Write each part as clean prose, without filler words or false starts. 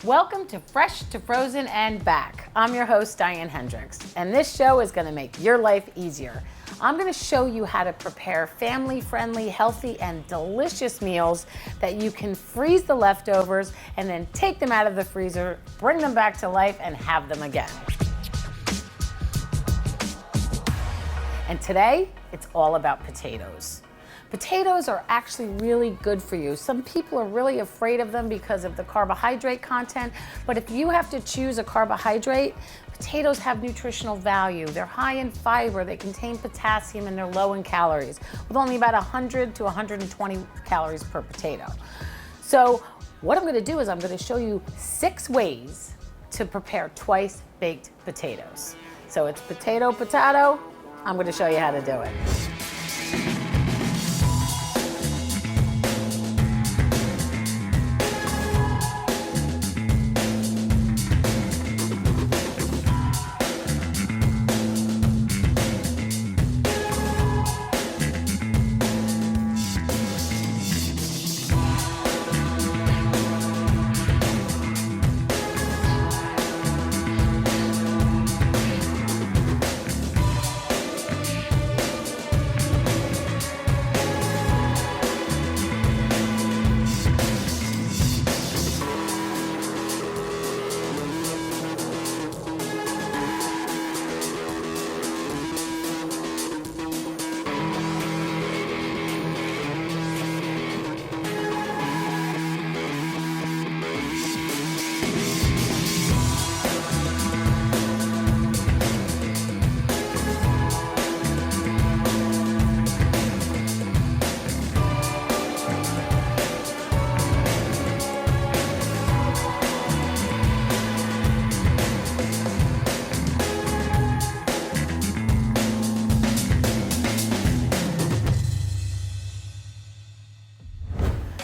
Welcome to Fresh to Frozen and Back. I'm your host, Diane Henderiks, and this show is going to make your life easier. I'm going to show you how to prepare family-friendly, healthy, and delicious meals that you can freeze the leftovers and then take them out of the freezer, bring them back to life, and have them again. And today, it's all about potatoes. Potatoes are actually really good for you. Some people are really afraid of them because of the carbohydrate content, but if you have to choose a carbohydrate, potatoes have nutritional value. They're high in fiber, they contain potassium, and they're low in calories, with only about 100 to 120 calories per potato. So what I'm gonna do is I'm gonna show you 6 ways to prepare twice baked potatoes. So it's potato, I'm gonna show you how to do it.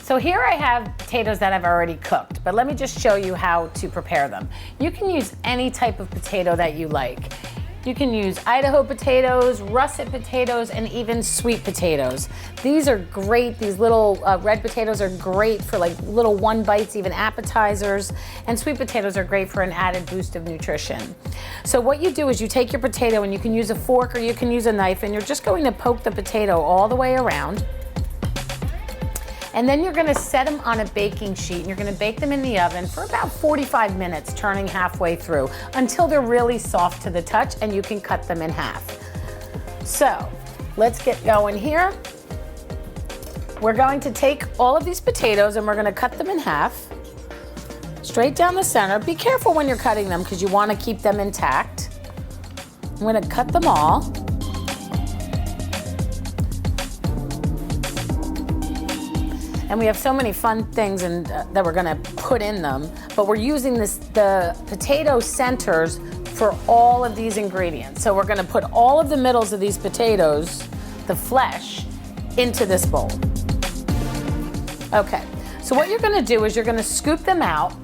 So here I have potatoes that I've already cooked, but let me just show you how to prepare them. You can use any type of potato that you like. You can use Idaho potatoes, russet potatoes, and even sweet potatoes. These are great. These little red potatoes are great for like little one bites, even appetizers. And sweet potatoes are great for an added boost of nutrition. So what you do is you take your potato, and you can use a fork or you can use a knife, and you're just going to poke the potato all the way around. And then you're gonna set them on a baking sheet, and you're gonna bake them in the oven for about 45 minutes, turning halfway through, until they're really soft to the touch and you can cut them in half. So let's get going here. We're going to take all of these potatoes and we're gonna cut them in half, straight down the center. Be careful when you're cutting them because you wanna keep them intact. I'm gonna cut them all. And we have so many fun things that we're gonna put in them, but we're using the potato centers for all of these ingredients. So we're gonna put all of the middles of these potatoes, the flesh, into this bowl. Okay, so what you're gonna do is you're gonna scoop them out,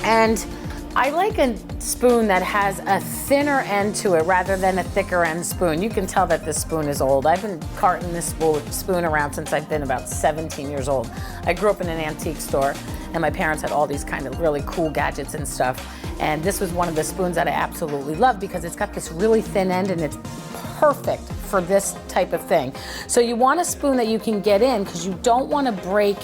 and I like a spoon that has a thinner end to it rather than a thicker end spoon. You can tell that this spoon is old. I've been carting this spoon around since I've been about 17 years old. I grew up in an antique store, and my parents had all these kind of really cool gadgets and stuff. And this was one of the spoons that I absolutely love because it's got this really thin end and it's perfect for this type of thing. So you want a spoon that you can get in because you don't want to break.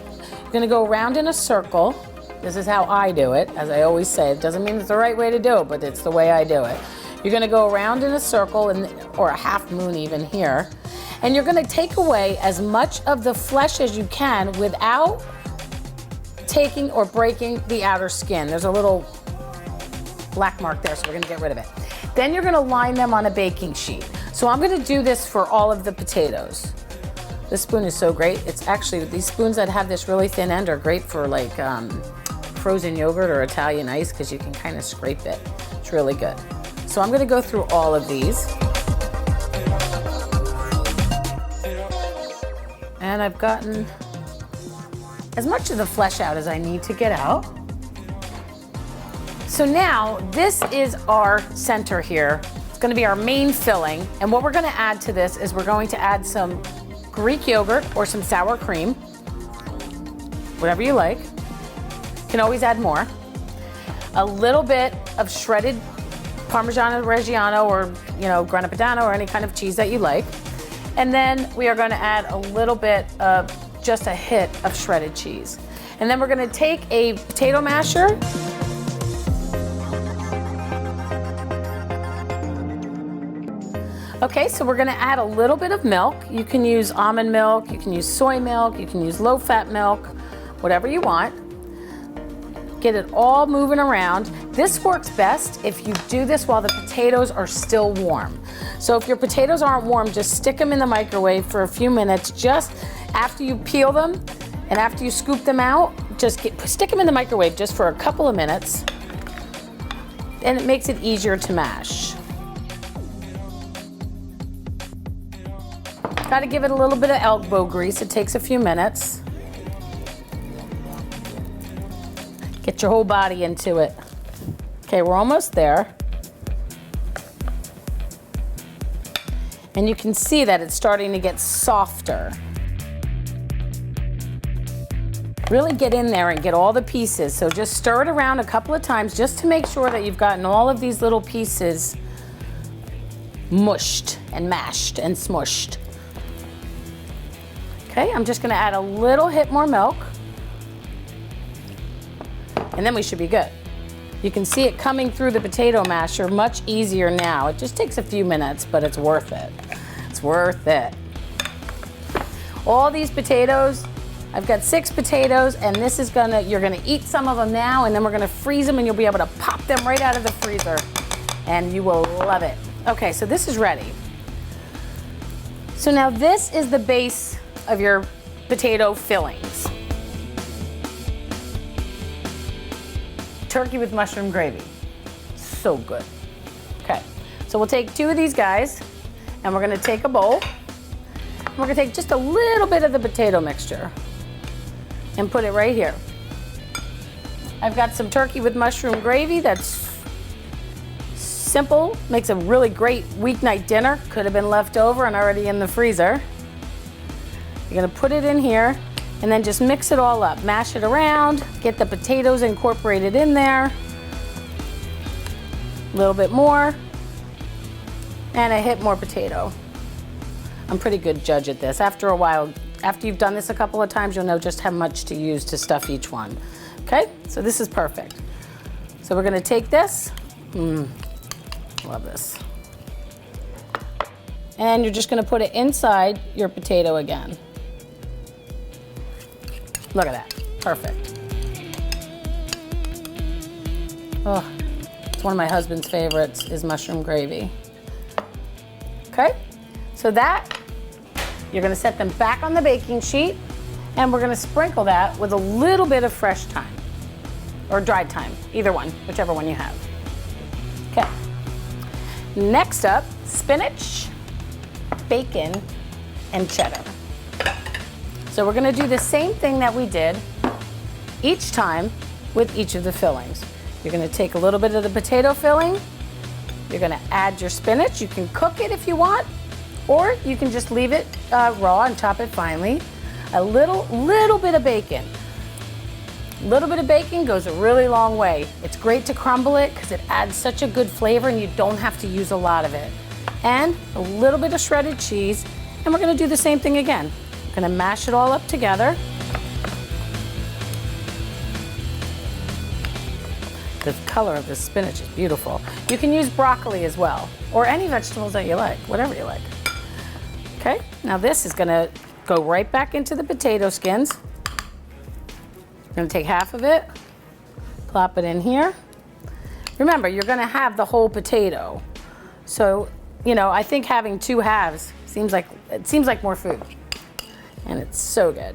You're gonna go around in a circle. This is how I do it. As I always say, it doesn't mean it's the right way to do it, but it's the way I do it. You're gonna go around in a circle, or a half moon even here, and you're gonna take away as much of the flesh as you can without taking or breaking the outer skin. There's a little black mark there, so we're gonna get rid of it. Then you're gonna line them on a baking sheet. So I'm gonna do this for all of the potatoes. This spoon is so great. It's actually, these spoons that have this really thin end are great for like frozen yogurt or Italian ice because you can kind of scrape it. It's really good. So I'm gonna go through all of these. And I've gotten as much of the flesh out as I need to get out. So now this is our center here. It's gonna be our main filling. And what we're gonna add to this is we're going to add some Greek yogurt or some sour cream, whatever you like. You can always add more. a little bit of shredded Parmigiano Reggiano or, Grana Padano or any kind of cheese that you like. And then we are going to add a little bit of, just a hit of shredded cheese. And then we're going to take a potato masher. Okay, so we're going to add a little bit of milk. You can use almond milk, you can use soy milk, you can use low-fat milk, whatever you want. Get it all moving around. This works best if you do this while the potatoes are still warm. So if your potatoes aren't warm, just stick them in the microwave for a few minutes. Just after you peel them and after you scoop them out, just stick them in the microwave just for a couple of minutes, and it makes it easier to mash. Got to give it a little bit of elbow grease. It takes a few minutes. Get your whole body into it. Okay, we're almost there. And you can see that it's starting to get softer. Really get in there and get all the pieces. So just stir it around a couple of times just to make sure that you've gotten all of these little pieces mushed and mashed and smushed. Okay, I'm just gonna add a little hit more milk, and then we should be good. You can see it coming through the potato masher much easier now. It just takes a few minutes, but it's worth it. It's worth it. All these potatoes, I've got 6 potatoes, and this is you're gonna eat some of them now, and then we're gonna freeze them, and you'll be able to pop them right out of the freezer, and you will love it. Okay, so this is ready. So now this is the base of your potato fillings. Turkey with mushroom gravy. So good. Okay, so we'll take 2 of these guys, and we're gonna take a bowl. And we're gonna take just a little bit of the potato mixture and put it right here. I've got some turkey with mushroom gravy that's simple, makes a really great weeknight dinner. Could have been left over and already in the freezer. You're gonna put it in here and then just mix it all up. Mash it around, get the potatoes incorporated in there. A little bit more, and a hit more potato. I'm a pretty good judge at this. After a while, after you've done this a couple of times, you'll know just how much to use to stuff each one. Okay, so this is perfect. So we're gonna take this, love this. And you're just gonna put it inside your potato again. Look at that, perfect. Oh, it's one of my husband's favorites is mushroom gravy. Okay, so that, you're gonna set them back on the baking sheet, and we're gonna sprinkle that with a little bit of fresh thyme, or dried thyme, either one, whichever one you have. Okay, next up, spinach, bacon, and cheddar. So we're gonna do the same thing that we did each time with each of the fillings. You're gonna take a little bit of the potato filling, you're gonna add your spinach. You can cook it if you want, or you can just leave it raw and chop it finely. A little bit of bacon. A little bit of bacon goes a really long way. It's great to crumble it because it adds such a good flavor and you don't have to use a lot of it. And a little bit of shredded cheese, and we're gonna do the same thing again. Gonna mash it all up together. The color of the spinach is beautiful. You can use broccoli as well, or any vegetables that you like, whatever you like. Okay, now this is gonna go right back into the potato skins. I'm gonna take half of it, plop it in here. Remember, you're gonna have the whole potato. So, I think having 2 halves seems like more food. And it's so good.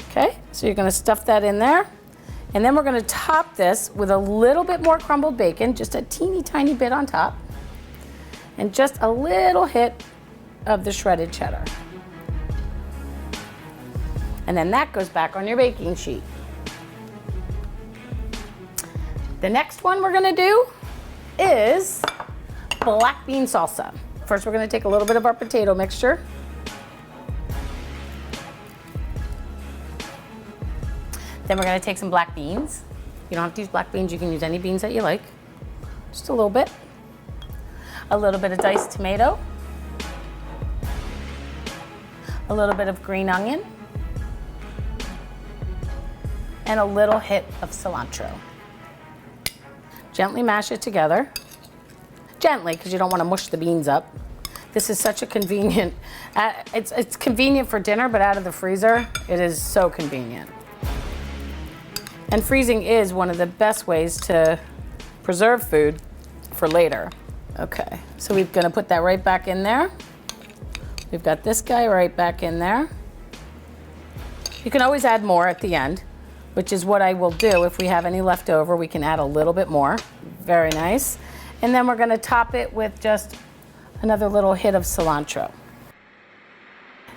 Okay, so you're gonna stuff that in there. And then we're gonna top this with a little bit more crumbled bacon, just a teeny tiny bit on top. And just a little hit of the shredded cheddar. And then that goes back on your baking sheet. The next one we're gonna do is black bean salsa. First, we're gonna take a little bit of our potato mixture. Then we're gonna take some black beans. You don't have to use black beans. You can use any beans that you like. Just a little bit. A little bit of diced tomato. A little bit of green onion. And a little hit of cilantro. Gently mash it together. Gently, because you don't want to mush the beans up. This is such a convenient, it's convenient for dinner, but out of the freezer, it is so convenient. And freezing is one of the best ways to preserve food for later. Okay, so we're gonna put that right back in there. We've got this guy right back in there. You can always add more at the end, which is what I will do. If we have any left over, we can add a little bit more. Very nice. And then we're gonna top it with just another little hit of cilantro.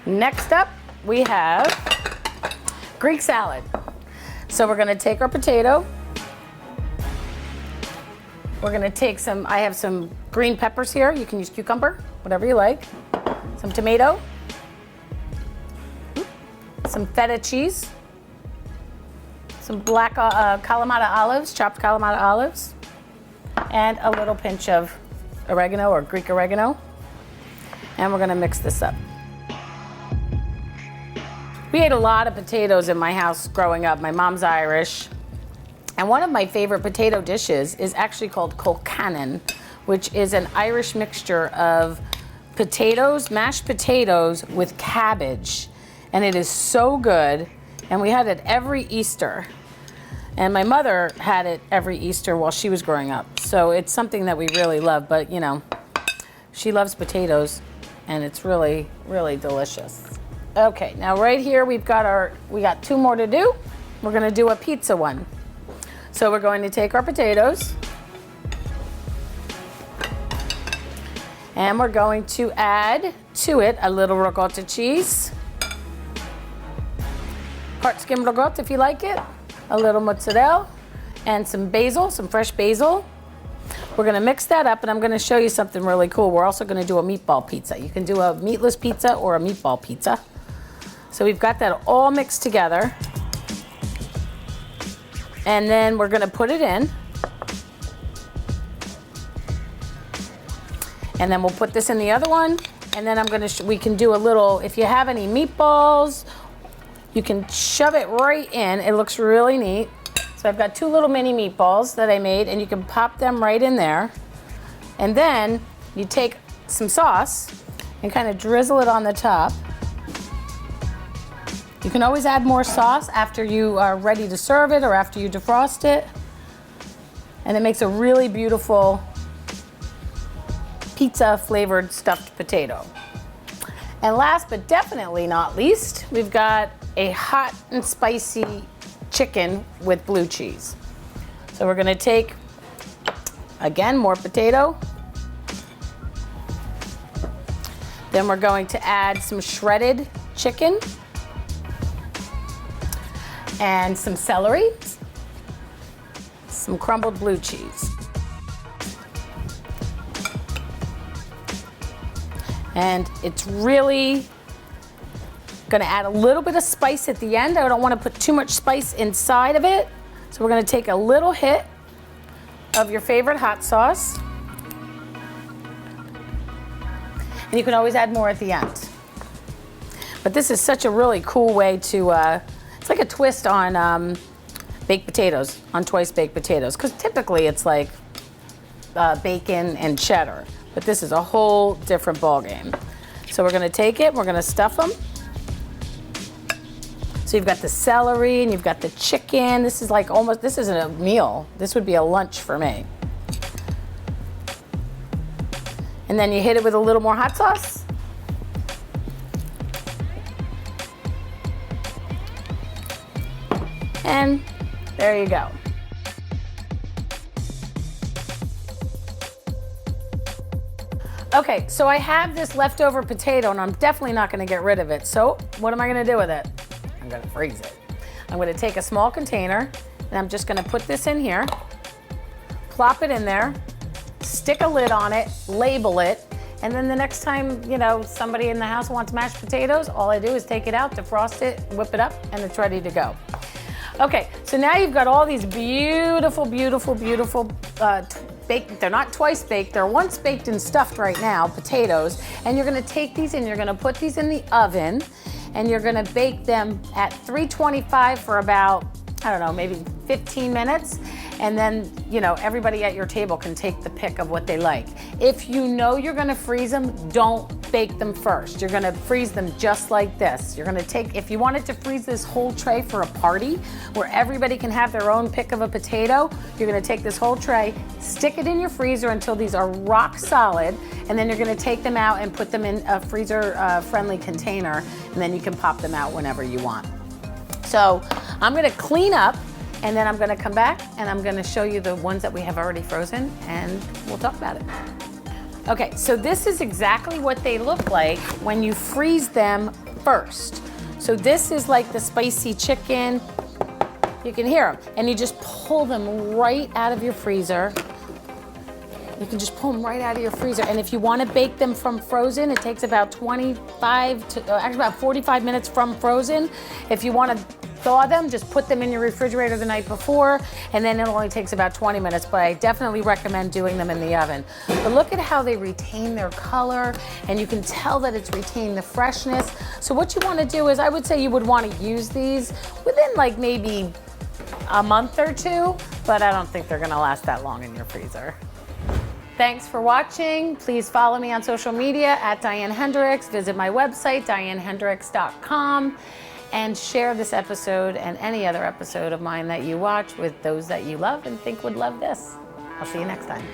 Next up, we have Greek salad. So we're gonna take our potato. We're gonna take I have some green peppers here. You can use cucumber, whatever you like. Some tomato. Some feta cheese. Some black Kalamata olives, chopped Kalamata olives. And a little pinch of oregano or Greek oregano. And we're gonna mix this up. We ate a lot of potatoes in my house growing up. My mom's Irish. And one of my favorite potato dishes is actually called colcannon, which is an Irish mixture of potatoes, mashed potatoes with cabbage. And it is so good. And we had it every Easter. And my mother had it every Easter while she was growing up. So it's something that we really love, but you know, she loves potatoes and it's really, really delicious. Okay, now right here we got two more to do. We're gonna do a pizza one. So we're going to take our potatoes and we're going to add to it a little ricotta cheese. Part skim ricotta if you like it. A little mozzarella and some basil, some fresh basil. We're gonna mix that up and I'm gonna show you something really cool. We're also gonna do a meatball pizza. You can do a meatless pizza or a meatball pizza. So we've got that all mixed together. And then we're gonna put it in. And then we'll put this in the other one. And then we can do a little, if you have any meatballs, you can shove it right in. It looks really neat. So I've got two little mini meatballs that I made and you can pop them right in there. And then you take some sauce and kind of drizzle it on the top. You can always add more sauce after you are ready to serve it or after you defrost it. And it makes a really beautiful pizza flavored stuffed potato. And last but definitely not least, we've got a hot and spicy chicken with blue cheese. So we're gonna take, again, more potato. Then we're going to add some shredded chicken and some celery, some crumbled blue cheese. And it's really gonna add a little bit of spice at the end. I don't wanna put too much spice inside of it. So we're gonna take a little hit of your favorite hot sauce. And you can always add more at the end. But this is such a really cool way to, it's like a twist on baked potatoes, on twice baked potatoes. Because typically it's like bacon and cheddar. But this is a whole different ballgame. So we're gonna take it, we're gonna stuff them. So you've got the celery and you've got the chicken. This is like almost, this isn't a meal. This would be a lunch for me. And then you hit it with a little more hot sauce. And there you go. Okay, so I have this leftover potato and I'm definitely not gonna get rid of it. So what am I gonna do with it? I'm gonna freeze it. I'm gonna take a small container and I'm just gonna put this in here, plop it in there, stick a lid on it, label it, and then the next time, you know, somebody in the house wants mashed potatoes, all I do is take it out, defrost it, whip it up, and it's ready to go. Okay, so now you've got all these beautiful, beautiful, beautiful baked, they're not twice baked, they're once baked and stuffed right now, potatoes. And you're gonna take these and you're gonna put these in the oven and you're gonna bake them at 325 for about, I don't know, maybe 15 minutes. And then, you know, everybody at your table can take the pick of what they like. If you know you're gonna freeze them, don't bake them first. You're gonna freeze them just like this. You're gonna take, if you wanted to freeze this whole tray for a party where everybody can have their own pick of a potato, you're gonna take this whole tray, stick it in your freezer until these are rock solid, and then you're gonna take them out and put them in a freezer friendly container, and then you can pop them out whenever you want. So I'm gonna clean up, and then I'm gonna come back and I'm gonna show you the ones that we have already frozen, and we'll talk about it. Okay, so this is exactly what they look like when you freeze them first. So this is like the spicy chicken. You can hear them, and you just pull them right out of your freezer. You can just pull them right out of your freezer. And if you want to bake them from frozen, it takes about 25 to, actually about 45 minutes from frozen. If you want to thaw them, just put them in your refrigerator the night before, and then it only takes about 20 minutes, but I definitely recommend doing them in the oven. But look at how they retain their color, and you can tell that it's retained the freshness. So what you want to do is, I would say you would want to use these within like maybe a month or two, but I don't think they're going to last that long in your freezer. Thanks for watching. Please follow me on social media at Diane Henderiks. Visit my website, dianehenderiks.com, and share this episode and any other episode of mine that you watch with those that you love and think would love this. I'll see you next time.